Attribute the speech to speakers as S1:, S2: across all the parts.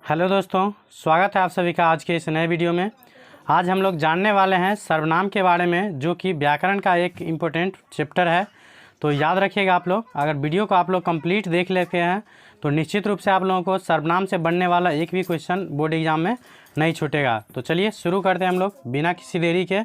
S1: Hello दोस्तों, स्वागत है आप सभी का आज के इस नए वीडियो में। आज हम लोग जानने वाले हैं सर्वनाम के बारे में, जो कि व्याकरण का एक इम्पोर्टेंट चैप्टर है। तो याद रखिएगा आप लोग, अगर वीडियो को आप लोग कंप्लीट देख लेते हैं तो निश्चित रूप से आप लोगों को सर्वनाम से बनने वाला एक भी क्वेश्चन बोर्ड एग्जाम में नहीं छूटेगा। तो चलिए शुरू करते हैं हम लोग बिना किसी देरी के।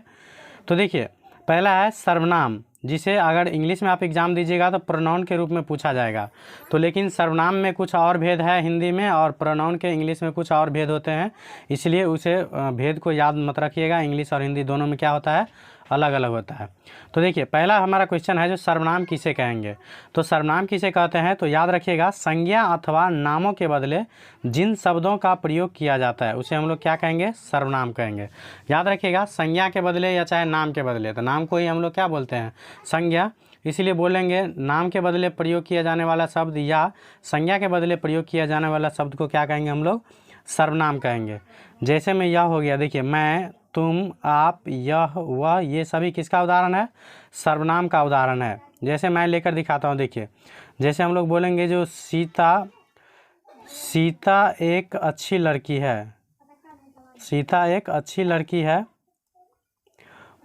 S1: तो देखिए, पहला है सर्वनाम, जिसे अगर इंग्लिश में आप एग्ज़ाम दीजिएगा तो प्रोनाउन के रूप में पूछा जाएगा। तो लेकिन सर्वनाम में कुछ और भेद है हिंदी में, और प्रोनाउन के इंग्लिश में कुछ और भेद होते हैं, इसलिए उसे भेद को याद मत रखिएगा। इंग्लिश और हिंदी दोनों में क्या होता है, अलग अलग होता है। तो देखिए, पहला हमारा क्वेश्चन है जो सर्वनाम किसे कहेंगे। तो सर्वनाम किसे कहते हैं, तो याद रखिएगा, संज्ञा अथवा नामों के बदले जिन शब्दों का प्रयोग किया जाता है उसे हम लोग क्या कहेंगे, सर्वनाम कहेंगे। याद रखिएगा, संज्ञा के बदले या चाहे नाम के बदले, तो नाम को ही हम लोग क्या बोलते हैं, संज्ञा। इसीलिए बोलेंगे नाम के बदले प्रयोग किया जाने वाला शब्द या संज्ञा के बदले प्रयोग किया जाने वाला शब्द को क्या कहेंगे, हम लोग सर्वनाम कहेंगे। जैसे में यह हो गया, देखिए, मैं, तुम, आप, यह, वह, ये सभी किसका उदाहरण है, सर्वनाम का उदाहरण है। जैसे मैं लेकर दिखाता हूँ, देखिए, जैसे हम लोग बोलेंगे जो सीता एक अच्छी लड़की है, सीता एक अच्छी लड़की है,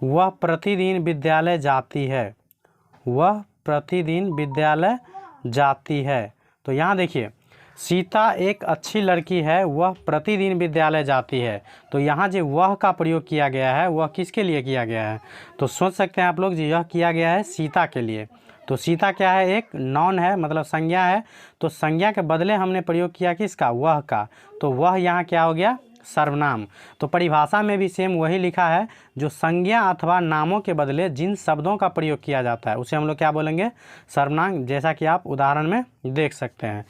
S1: वह प्रतिदिन विद्यालय जाती है, वह प्रतिदिन विद्यालय जाती है। तो यहाँ देखिए, सीता एक अच्छी लड़की है, वह प्रतिदिन विद्यालय जाती है। तो यहाँ जो वह का प्रयोग किया गया है, वह किसके लिए किया गया है, तो सोच सकते हैं आप लोग, जो यह किया गया है सीता के लिए। तो सीता क्या है, एक नॉन है, मतलब संज्ञा है। तो संज्ञा के बदले हमने प्रयोग किया किसका, वह का। तो वह यहाँ क्या हो गया, सर्वनाम। तो परिभाषा में भी सेम वही लिखा है, जो संज्ञा अथवा नामों के बदले जिन शब्दों का प्रयोग किया जाता है उसे हम लोग क्या बोलेंगे, सर्वनाम, जैसा कि आप उदाहरण में देख सकते हैं।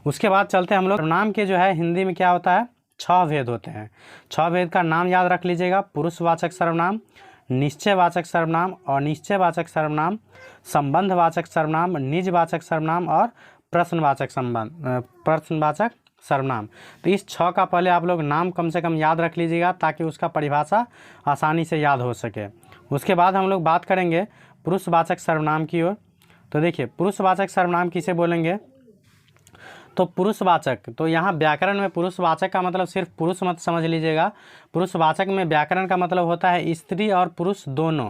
S1: उसके बाद चलते हैं हम लोग, सर्वनाम के जो है हिंदी में क्या होता है, 6 भेद होते हैं। 6 भेद का नाम याद रख लीजिएगा, पुरुषवाचक सर्वनाम, निश्चयवाचक सर्वनाम, अनिश्चयवाचक सर्वनाम, संबंधवाचक सर्वनाम, निजवाचक सर्वनाम और प्रश्नवाचक सर्वनाम। तो इस 6 का पहले आप लोग नाम कम से कम याद रख लीजिएगा, ताकि उसका परिभाषा आसानी से याद हो सके। उसके बाद हम लोग बात करेंगे पुरुषवाचक सर्वनाम की ओर। तो देखिए, पुरुषवाचक सर्वनाम किसे बोलेंगे, तो पुरुषवाचक, तो यहाँ व्याकरण में पुरुषवाचक का मतलब सिर्फ पुरुष मत समझ लीजिएगा। पुरुषवाचक में व्याकरण का मतलब होता है स्त्री और पुरुष दोनों,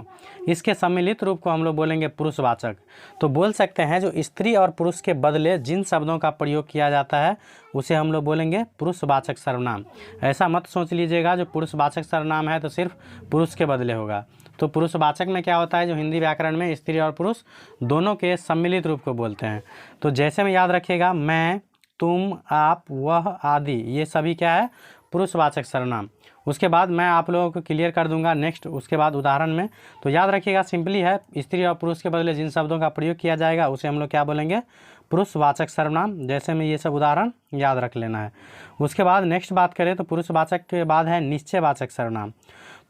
S1: इसके सम्मिलित रूप को हम लोग बोलेंगे पुरुषवाचक। तो बोल सकते हैं जो स्त्री और पुरुष के बदले जिन शब्दों का प्रयोग किया जाता है उसे हम लोग बोलेंगे पुरुषवाचक सर्वनाम। ऐसा मत सोच लीजिएगा जो पुरुषवाचक सर्वनाम है तो सिर्फ पुरुष के बदले होगा। तो पुरुषवाचक में क्या होता है, जो हिंदी व्याकरण में स्त्री और पुरुष दोनों के सम्मिलित रूप को बोलते हैं। तो जैसे में याद रखिएगा, मैं, तुम, आप, वह आदि, ये सभी क्या है, पुरुषवाचक सर्वनाम। उसके बाद मैं आप लोगों को क्लियर कर दूंगा नेक्स्ट, उसके बाद उदाहरण में। तो याद रखिएगा, सिंपली है, स्त्री और पुरुष के बदले जिन शब्दों का प्रयोग किया जाएगा उसे हम लोग क्या बोलेंगे, पुरुषवाचक सर्वनाम। जैसे में ये सब उदाहरण याद रख लेना है। उसके बाद नेक्स्ट बात करें तो पुरुषवाचक के बाद है निश्चयवाचक सर्वनाम।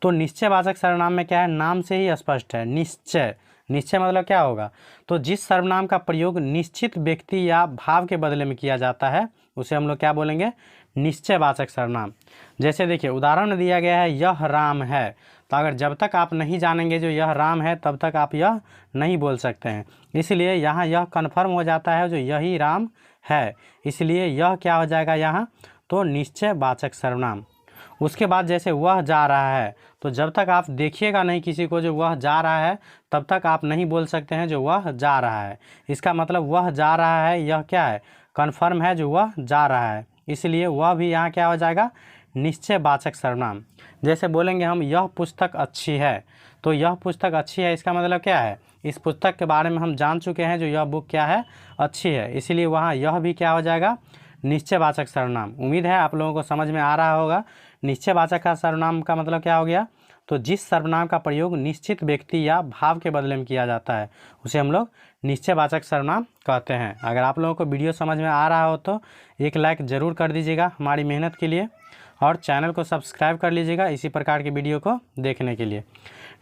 S1: तो निश्चयवाचक सर्वनाम में क्या है, नाम से ही स्पष्ट है, निश्चय। निश्चय मतलब क्या होगा, तो जिस सर्वनाम का प्रयोग निश्चित व्यक्ति या भाव के बदले में किया जाता है उसे हम लोग क्या बोलेंगे, निश्चयवाचक सर्वनाम। जैसे देखिए, उदाहरण में दिया गया है, यह राम है। तो अगर जब तक आप नहीं जानेंगे जो यह राम है तब तक आप यह नहीं बोल सकते हैं, इसलिए यहाँ यह कन्फर्म हो जाता है जो यही राम है, इसलिए यह क्या हो जाएगा यहाँ, तो निश्चयवाचक सर्वनाम। उसके बाद जैसे वह जा रहा है, तो जब तक आप देखिएगा नहीं किसी को जो वह जा रहा है तब तक आप नहीं बोल सकते हैं जो वह जा रहा है। इसका मतलब वह जा रहा है, यह क्या है, कन्फर्म है जो वह जा रहा है, इसलिए वह भी यहाँ क्या हो जाएगा, निश्चयवाचक सर्वनाम। जैसे बोलेंगे हम, यह पुस्तक अच्छी है। तो यह पुस्तक अच्छी है, इसका मतलब क्या है, इस पुस्तक के बारे में हम जान चुके हैं जो यह बुक क्या है, अच्छी है, इसीलिए वहाँ यह भी क्या हो जाएगा, निश्चयवाचक सर्वनाम। उम्मीद है आप लोगों को समझ में आ रहा होगा। निश्चयवाचक का सर्वनाम का मतलब क्या हो गया, तो जिस सर्वनाम का प्रयोग निश्चित व्यक्ति या भाव के बदले में किया जाता है उसे हम लोग निश्चयवाचक सर्वनाम कहते हैं। अगर आप लोगों को वीडियो समझ में आ रहा हो तो एक लाइक ज़रूर कर दीजिएगा हमारी मेहनत के लिए, और चैनल को सब्सक्राइब कर लीजिएगा इसी प्रकार के वीडियो को देखने के लिए।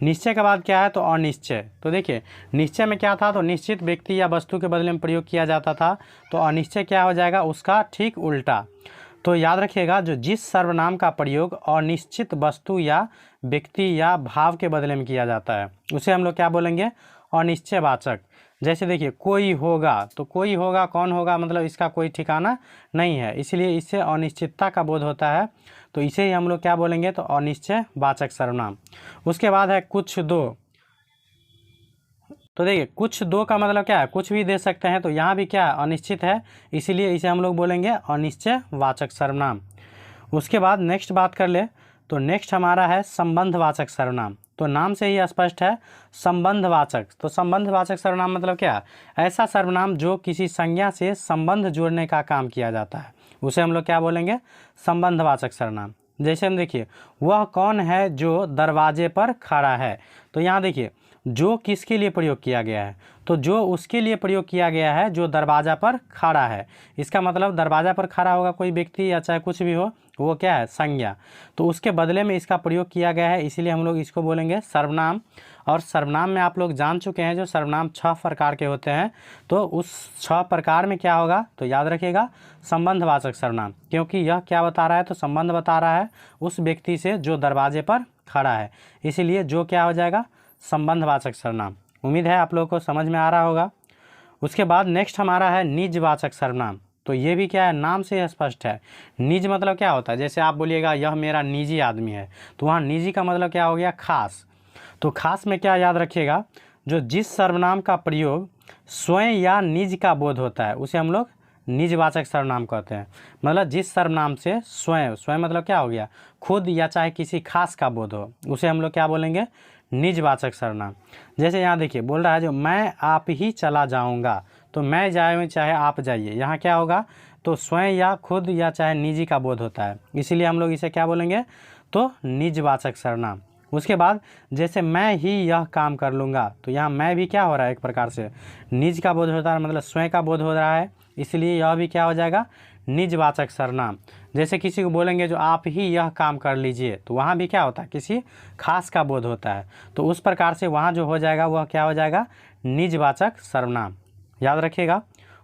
S1: निश्चय के बाद क्या है, तो अनिश्चय। तो देखिए, निश्चय में क्या था, तो निश्चित व्यक्ति या वस्तु के बदले में प्रयोग किया जाता था। तो अनिश्चय क्या हो जाएगा, उसका ठीक उल्टा। तो याद रखिएगा, जो जिस सर्वनाम का प्रयोग अनिश्चित वस्तु या व्यक्ति या भाव के बदले में किया जाता है उसे हम लोग क्या बोलेंगे, अनिश्चयवाचक। जैसे देखिए कोई होगा, तो कोई होगा कौन होगा मतलब इसका कोई ठिकाना नहीं है, इसलिए इससे अनिश्चितता का बोध होता है, तो इसे ही हम लोग क्या बोलेंगे, तो अनिश्चयवाचक सर्वनाम। उसके बाद है कुछ दो। तो देखिए कुछ दो का मतलब क्या है, कुछ भी दे सकते हैं, तो यहाँ भी क्या है, अनिश्चित है, इसीलिए इसे हम लोग बोलेंगे अनिश्चयवाचक सर्वनाम। उसके बाद नेक्स्ट बात कर ले, तो नेक्स्ट हमारा है संबंधवाचक सर्वनाम। तो नाम से ही स्पष्ट है संबंधवाचक। तो संबंधवाचक सर्वनाम मतलब क्या है, ऐसा सर्वनाम जो किसी संज्ञा से संबंध जोड़ने का काम किया जाता है, उसे हम लोग क्या बोलेंगे, संबंधवाचक सर्वनाम। जैसे हम देखिए वह कौन है जो दरवाजे पर खड़ा है, तो यहाँ देखिए जो किसके लिए प्रयोग किया गया है, तो जो उसके लिए प्रयोग किया गया है जो दरवाज़ा पर खड़ा है। इसका मतलब दरवाज़ा पर खड़ा होगा कोई व्यक्ति या चाहे कुछ भी हो, वो क्या है, संज्ञा, तो उसके बदले में इसका प्रयोग किया गया है, इसीलिए हम लोग इसको बोलेंगे सर्वनाम। और सर्वनाम में आप लोग जान चुके हैं जो सर्वनाम 6 प्रकार के होते हैं, तो उस 6 प्रकार में क्या होगा, तो याद रखिएगा संबंधवाचक सर्वनाम, क्योंकि यह क्या बता रहा है, तो संबंध बता रहा है उस व्यक्ति से जो दरवाजे पर खड़ा है, इसीलिए जो क्या हो जाएगा, संबंधवाचक सर्वनाम। उम्मीद है आप लोगों को समझ में आ रहा होगा। उसके बाद नेक्स्ट हमारा है निजवाचक सर्वनाम। तो ये भी क्या है, नाम से स्पष्ट है। निज मतलब क्या होता है, जैसे आप बोलिएगा यह मेरा निजी आदमी है, तो वहाँ निजी का मतलब क्या हो गया, खास। तो खास में क्या याद रखिएगा, जो जिस सर्वनाम का प्रयोग स्वयं या निज का बोध होता है उसे हम लोग निजवाचक सर्वनाम कहते हैं। मतलब जिस सर्वनाम से स्वयं, स्वयं मतलब क्या हो गया, खुद या चाहे किसी खास का बोध हो, उसे हम लोग क्या बोलेंगे, निजवाचक सर्वनाम। जैसे यहाँ देखिए बोल रहा है जो मैं आप ही चला जाऊँगा, तो मैं जाए चाहे आप जाइए, यहाँ क्या होगा, तो स्वयं या खुद या चाहे निजी का बोध होता है, इसीलिए हम लोग इसे क्या बोलेंगे, तो निजवाचक सर्वनाम। उसके बाद जैसे मैं ही यह काम कर लूँगा, तो यहाँ मैं भी क्या हो रहा है, एक प्रकार से निज का बोध होता है, मतलब स्वयं का बोध हो रहा है, इसलिए यह भी क्या हो जाएगा, निजवाचक सर्वनाम। जैसे किसी को बोलेंगे जो आप ही यह काम कर लीजिए, तो वहाँ भी क्या होता है, किसी खास का बोध होता है, तो उस प्रकार से वहाँ जो हो जाएगा वह क्या हो जाएगा, निजवाचक सर्वनाम। याद रखिएगा।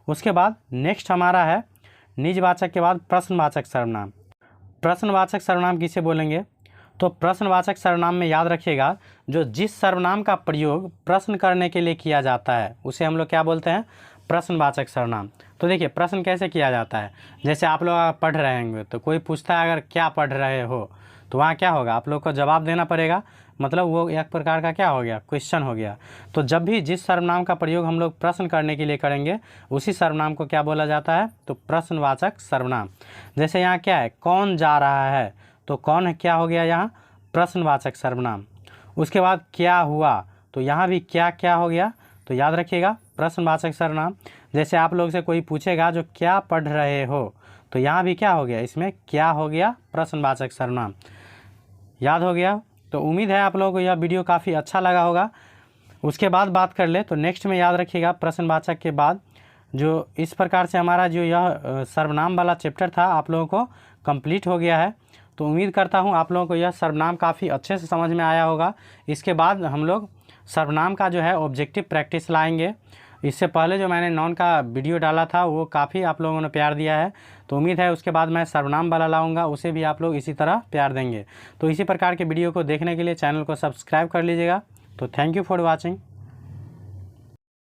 S1: उसके बाद नेक्स्ट हमारा है निजवाचक के बाद प्रश्नवाचक सर्वनाम। प्रश्नवाचक सर्वनाम किसे बोलेंगे, तो प्रश्नवाचक सर्वनाम में याद रखिएगा जो जिस सर्वनाम का प्रयोग प्रश्न करने के लिए किया जाता है उसे हम लोग क्या बोलते हैं, प्रश्नवाचक सर्वनाम। तो देखिए प्रश्न कैसे किया जाता है, जैसे आप लोग पढ़ रहे होंगे तो कोई पूछता है अगर क्या पढ़ रहे हो, तो वहाँ क्या होगा, आप लोग को जवाब देना पड़ेगा, मतलब वो एक प्रकार का क्या हो गया, क्वेश्चन हो गया। तो जब भी जिस सर्वनाम का प्रयोग हम लोग प्रश्न करने के लिए करेंगे उसी सर्वनाम को क्या बोला जाता है, तो प्रश्नवाचक सर्वनाम। जैसे यहाँ क्या है, कौन जा रहा है, तो कौन है क्या हो गया यहाँ, प्रश्नवाचक सर्वनाम। उसके बाद क्या हुआ, तो यहाँ भी क्या क्या हो गया, तो याद रखिएगा प्रश्नवाचक सर्वनाम। जैसे आप लोग से कोई पूछेगा जो क्या पढ़ रहे हो, तो यहाँ भी क्या हो गया, इसमें क्या हो गया, प्रश्नवाचक सर्वनाम। याद हो गया। तो उम्मीद है आप लोगों को यह वीडियो काफ़ी अच्छा लगा होगा। उसके बाद बात कर ले, तो नेक्स्ट में याद रखिएगा प्रश्नवाचक के बाद जो इस प्रकार से हमारा जो यह सर्वनाम वाला चैप्टर था आप लोगों को कंप्लीट हो गया है। तो उम्मीद करता हूँ आप लोगों को यह सर्वनाम काफ़ी अच्छे से समझ में आया होगा। इसके बाद हम लोग सर्वनाम का जो है ऑब्जेक्टिव प्रैक्टिस लाएंगे। इससे पहले जो मैंने नॉन का वीडियो डाला था वो काफ़ी आप लोगों ने प्यार दिया है, तो उम्मीद है उसके बाद मैं सर्वनाम वाला लाऊंगा, उसे भी आप लोग इसी तरह प्यार देंगे। तो इसी प्रकार के वीडियो को देखने के लिए चैनल को सब्सक्राइब कर लीजिएगा। तो थैंक यू फॉर वॉचिंग।